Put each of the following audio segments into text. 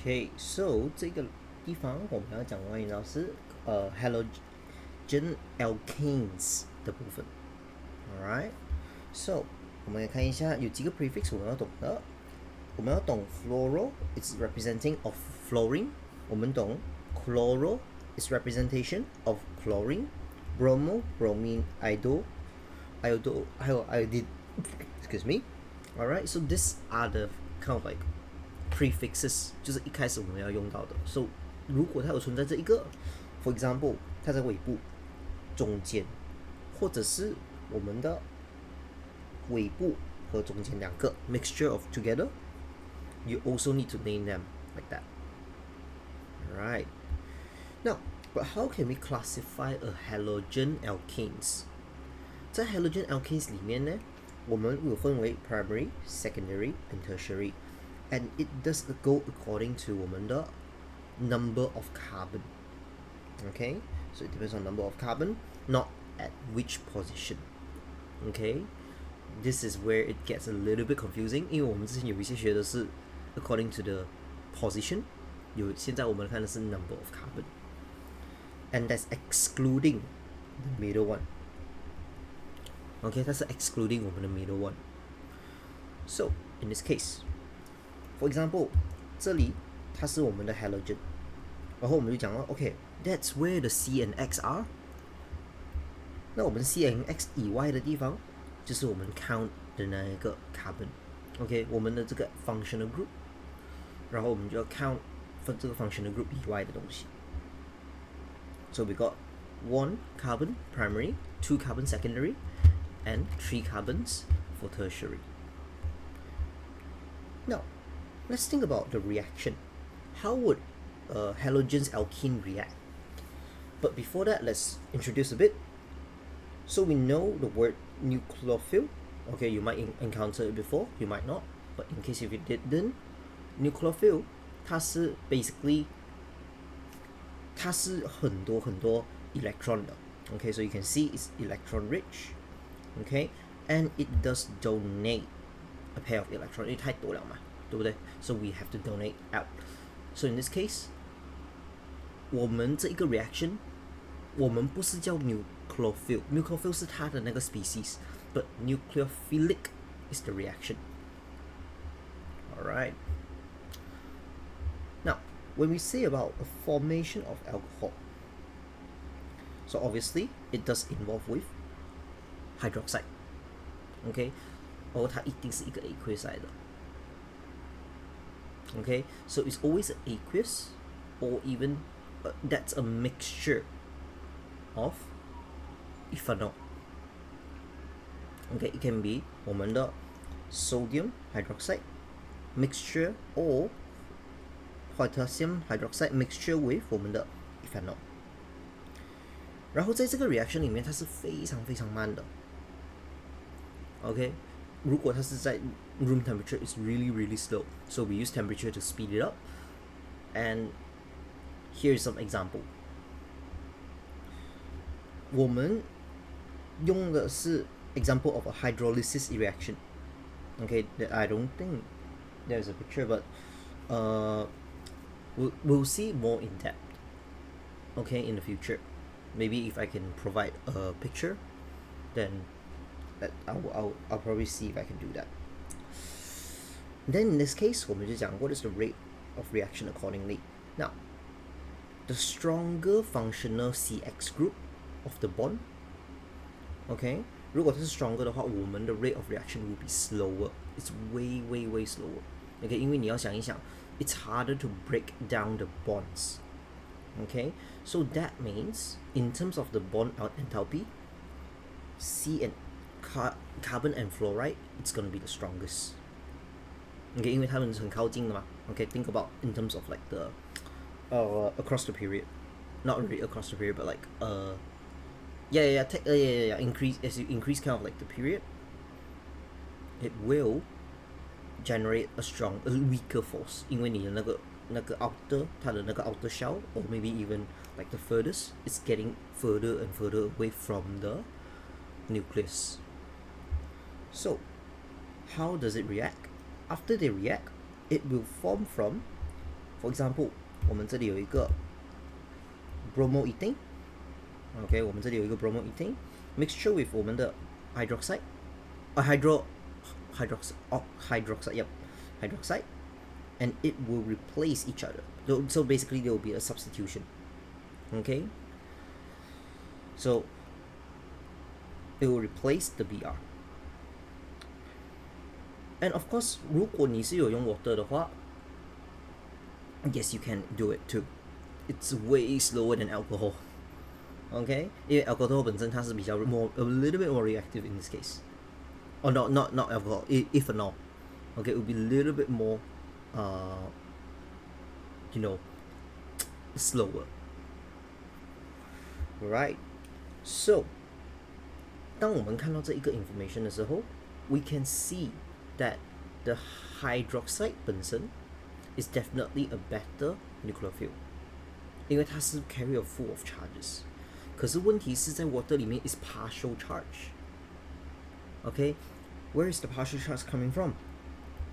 Okay, so 这个地方我们要讲关于到是halogen alkanes 的部分 ，alright。So 我们来看一下有几个 prefix 我们要懂的。我们要懂 fluoro it's representing of fluorine，我们懂 chloro is representation of chlorine， bromo bromine iodo 还有 iodine excuse me alright so these are the kind of like prefixes 就是一开始我们要用到的 so 如果它有存在这一个 for example 它在尾部中间或者是我们的尾部和中间两个 mixture of together you also need to name them like that right now but how can we classify a halogen alkanes 在 halogen alkanes 里面呢我们有分为 primary secondary and tertiary and it does go according to 我们的 number of carbon okay so it depends on number of carbon not at which position okay this is where it gets a little bit confusing 因为我们之前有一些学的是 according to the position 现在我们看的是 number of carbon and that's excluding the middle one okay 它是 excluding 我们的 middle one so in this case for example 这里它是我们的 halogen 然后我们就讲了 okay that's where the C and X are 那我们 C and X 以外的地方就是我们 count 的那一个 carbon OK 我们的这个 functional group 然后我们就要 count 这个 functional group 以外的东西 so we got 1 carbon primary 2 carbon secondary and 3 carbons for tertiary now let's think about the reaction how would halogens alkene react but before that let's introduce a bit so we know the word nucleophile okay you might encounter it before you might not but in case if you didn't nucleophile 它是 basically 它是很多 electron 的 okay so you can see it's electron rich okay and it does donate a pair of electrons 因为太多了嘛对不对 so we have to donate out so in this case 我们这一个 reaction 我们不是叫 nucleophile 是它的那个 species but nucleophilic is the reaction alright now when we say about a formation of alcohol so obviously it does involve with hydroxide okay 它一定是一个 aqueous 来的 okay so it's always an aqueous or even that's a mixture of ethanol okay it can be 我们的 sodium hydroxide mixture or potassium hydroxide mixture with 我们的 ethanol 然后在这个 reaction 里面它是非常非常慢的 okay 如果它是在 room temperature it's really slow so we use temperature to speed it up and here's some example 我们用的是 example of a hydrolysis reaction okay I don't think there's a picture but we'll see more in depth okay in the future maybe if I can provide a picture then I'll probably see if I can do that then in this case 我们就讲 what is the rate of reaction accordingly now the stronger functional CX group of the bond okay 如果它是 stronger 的话我们的 rate of reaction will be slower it's way slower okay 因为你要想一想 it's harder to break down the bonds okay so that means in terms of the bond enthalpy C and carbon and fluoride it's gonna be the strongest okay 因为它们很靠近的嘛 okay think about in terms of like the across the period not really across the period but like increase as you increase kind of like the period it will generate a weaker force 因为你的那个 outer 它的那个 outer shell or maybe even like the furthest it's getting further and further away from the nucleus so how does it react after they react it will form from For example， 我们这里有一个 bromoethane， OK， 我们这里有一个 bromoethane mixture with 我们的 hydroxide， hydroxide, and it will replace each other. So basically, there will be a substitution. Okay, so it will replace the Br. And of course, 如果你是有用 water 的话 yes, you can do it too. It's way slower than alcohol. Okay, 因为 alcohol 本身它是比较 a little bit more reactive in this case. Oh no, not alcohol, ethanol. Okay, it will be a little bit more, slower. Right. So, 当我们看到这一个 information 的时候 we can see that the hydroxide 本身 is definitely a better nuclear fuel. 因为它是 carry a full of charges. 可是问题是在 water 里面 is partial charge. Okay, where is the partial charge coming from?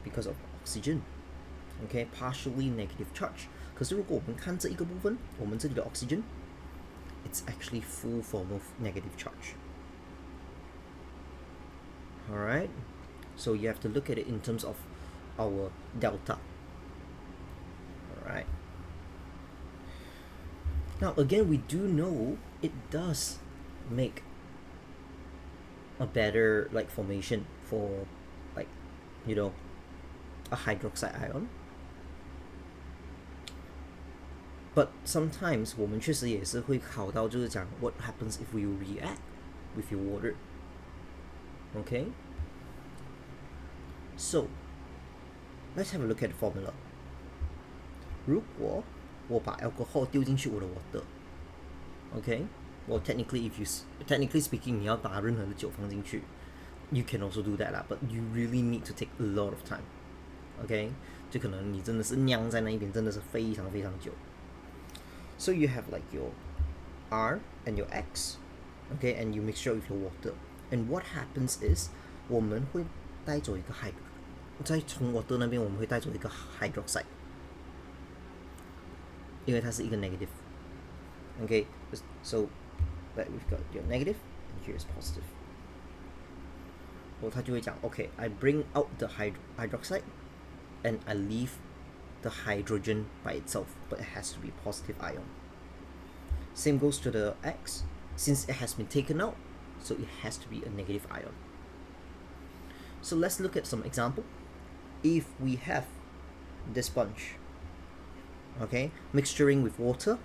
Because of oxygen. Okay, partially negative charge. 可是如果我们看这一个部分，我们这里的 oxygen, it's actually full form of negative charge. Alright, so you have to look at it in terms of our delta. Alright. Now again, we do know it does make a better formation for a hydroxide ion. But sometimes 我们确实也是会考到就是讲 what happens if we react with your water. Okay? So, let's have a look at the formula. 如果我把 alcohol 丢进去我的 water, okay? Well, technically speaking, 你要把任何的酒放进去 you can also do that lah, but you really need to take a lot of time. Okay? 就可能你真的是酿在那一边真的是非常非常久。So you have your R and your X, okay, and you mixture with your water. And what happens is 我们会带走一个在从 water 那边我们会带走一个 hydroxide, 因为它是一个 negative. Okay, so that we've got your negative and here is positive. 它就会讲 okay, I bring out the hydroxide and I leave the hydrogen by itself, but it has to be positive ion. Same goes to the X. Since it has been taken out, so it has to be a negative ion. So let's look at some example. If we have this bunch, okay, mixturing with water,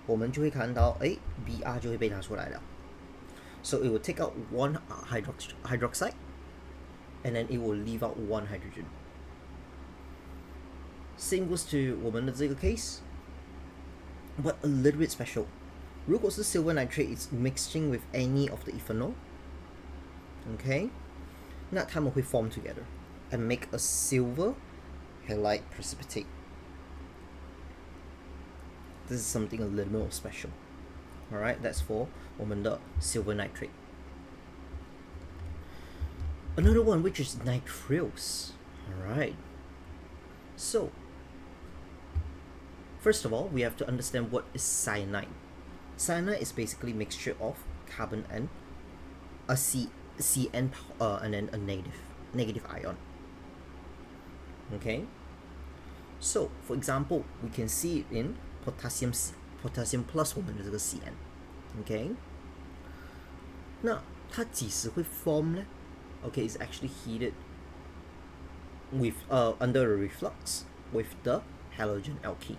我们就会看到Br 就会被拿出来了。So it will take out one hydroxide and then it will leave out one hydrogen. Same goes to 我们的这个 case, but a little bit special. 如果是 silver nitrate is mixing with any of the ethanol, okay, 那它们会 form together and make a silver halide precipitate. This is something a little more special. Alright, that's for 我们的 silver nitrate. Another one which is nitriles. Alright. So, first of all, we have to understand what is cyanide. Cyanide is basically a mixture of carbon and a Cn and then a negative ion. Okay. So, for example, we can see it in potassium plus 我们的这个 Cn. Okay. 那它几时会 form 呢? Okay, it's actually heated with under a reflux with the halogen alkene.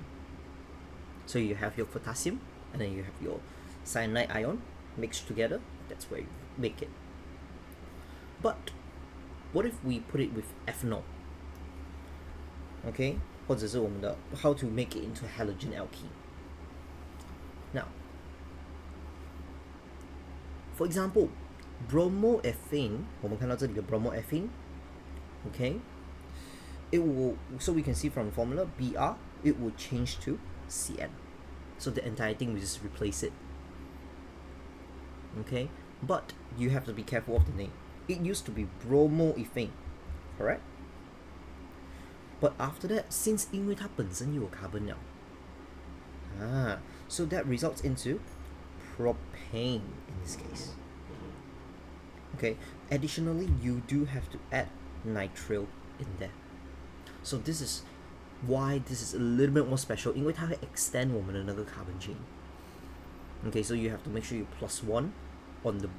So you have your potassium and then you have your cyanide ion mixed together. That's where you make it. But what if we put it with ethanol? Okay, 或者是我们的 how to make it into halogen alkene. Now, for example, bromoethane, 我们看到这里的 bromoethane, okay, it will, so we can see from the formula Br, it will change to Cn. So the entire thing will just replace it. Okay, but you have to be careful of the name. It used to be bromoethane, correct? But after that, since 因为它本身有 carbon 了 so that results into propane in this case. Okay, additionally, you do have to add nitrile in there. So this is why this is a little bit more special, 因为它会 extend 我们的那个 carbon chain. Okay, so you have to make sure you +1 on the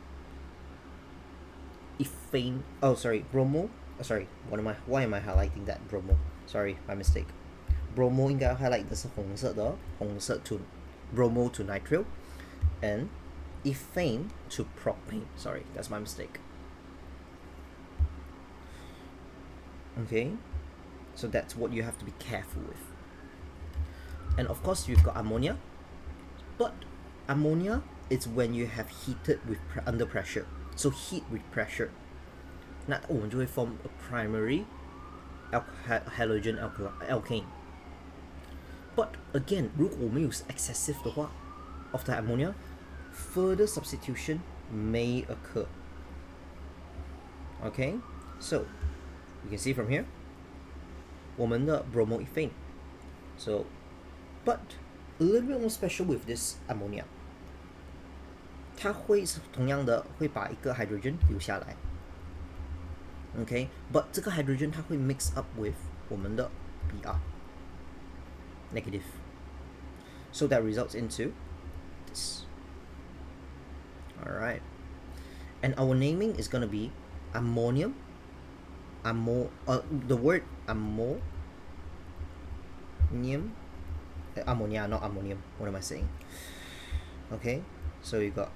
ethane. Oh, sorry, bromo. Sorry, why am I highlighting that bromo? Sorry, my mistake. Bromo 应该 highlight 的是红色的，红色 to bromo to nitrile, and ethane to propane. Sorry, that's my mistake. Okay, so that's what you have to be careful with. And of course, you've got ammonia, but ammonia is when you have heated with under pressure. So heat with pressure. 那我们就会 form a primary halogen alkane. But again, 如果我们有 excessive 的话 of the ammonia, further substitution may occur. Okay, so you can see from here 我们的 bromoethane. So, but a little bit more special with this ammonia. 它会同样的会把一个 hydrogen 留下来 ，OK， but 这个 hydrogen 它会 mix up with 我们的 Br negative, so that results into this. Alright, and our naming is gonna be ammonium, the word ammonium, ammonia, not ammonium. What am I saying? Okay, so you got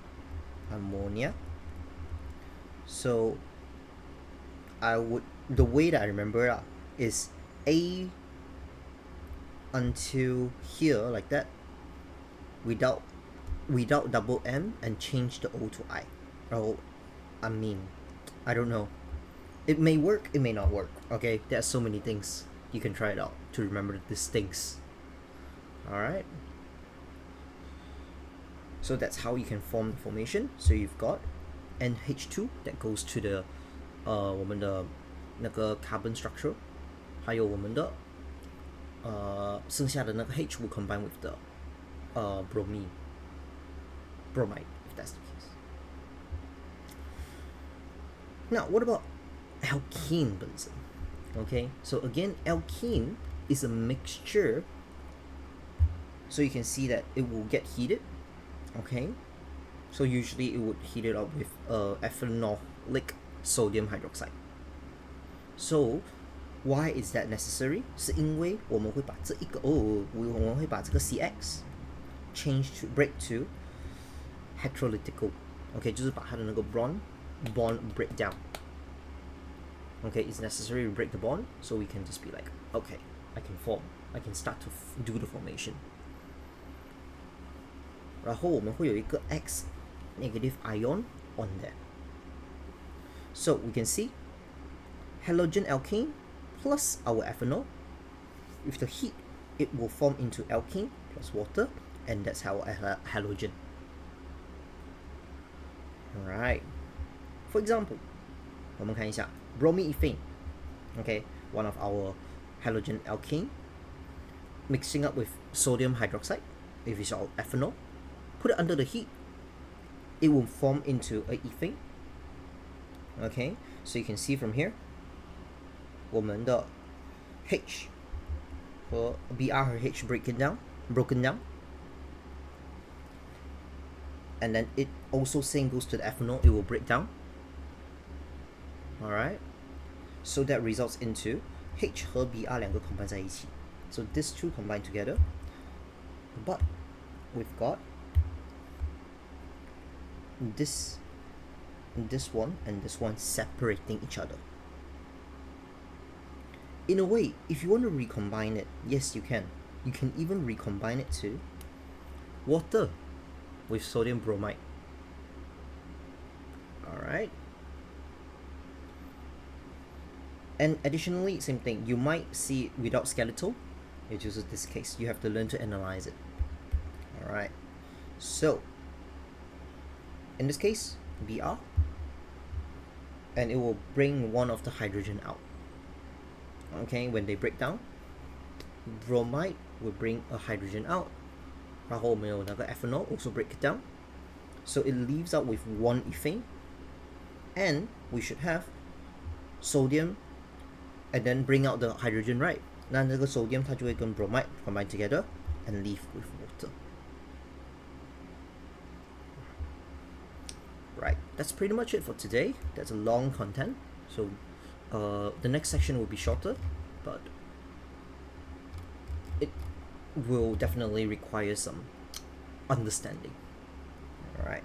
ammonia. So the way that I remember is A until here like that, without double M, and change the O to I. Oh, I don't know. It may work, it may not work. Okay, there are so many things. You can try it out to remember these things. Alright, so that's how you can form the formation. So you've got NH2 that goes to the 我们的那个 carbon structure, 还有我们的剩下的那个 H will combine with the bromide, if that's the case. Now, what about alkene benzene? Okay, so again, alkene is a mixture. So you can see that it will get heated. Okay, so usually it would heat it up with ethanolic sodium hydroxide. So why is that necessary? 是因为我们会把这一个我们会把这个 CX change to break to heterolytical. Okay, 就是把它的那个 bond break down. Okay, it's necessary to break the bond, so we can just be like, okay, I can start to do the formation. 然后我们会有一个 X negative ion on there. So we can see halogen alkane plus our ethanol. With the heat, it will form into alkane plus water, and that's our halogen. Alright. For example, 我们看一下 bromoethane. Okay, one of our halogen alkane mixing up with sodium hydroxide. If it's all ethanol, put it under the heat, it will form into a ethane. Okay, so you can see from here 我们的 H 和 Br 和 H broken down, and then it also same goes to the ethanol, it will break down. Alright, so that results into H 和 Br 两个 combine 在一起. So these two combine together, but we've got this one and this one separating each other. In a way, if you want to recombine it, yes, you can. You can even recombine it to water with sodium bromide. Alright. And additionally, same thing. You might see it without skeletal, which is this case. You have to learn to analyze it. Alright. So, in this case, Br, and it will bring one of the hydrogen out. Okay, when they break down, bromide will bring a hydrogen out. 然后我们有那个 ethanol also break it down, so it leaves out with one ethane, and we should have sodium and then bring out the hydrogen, right? 那这个 sodium 它就会跟 bromide combine together and leave with water. Right, that's pretty much it for today. That's a long content, so the next section will be shorter, but it will definitely require some understanding. Alright.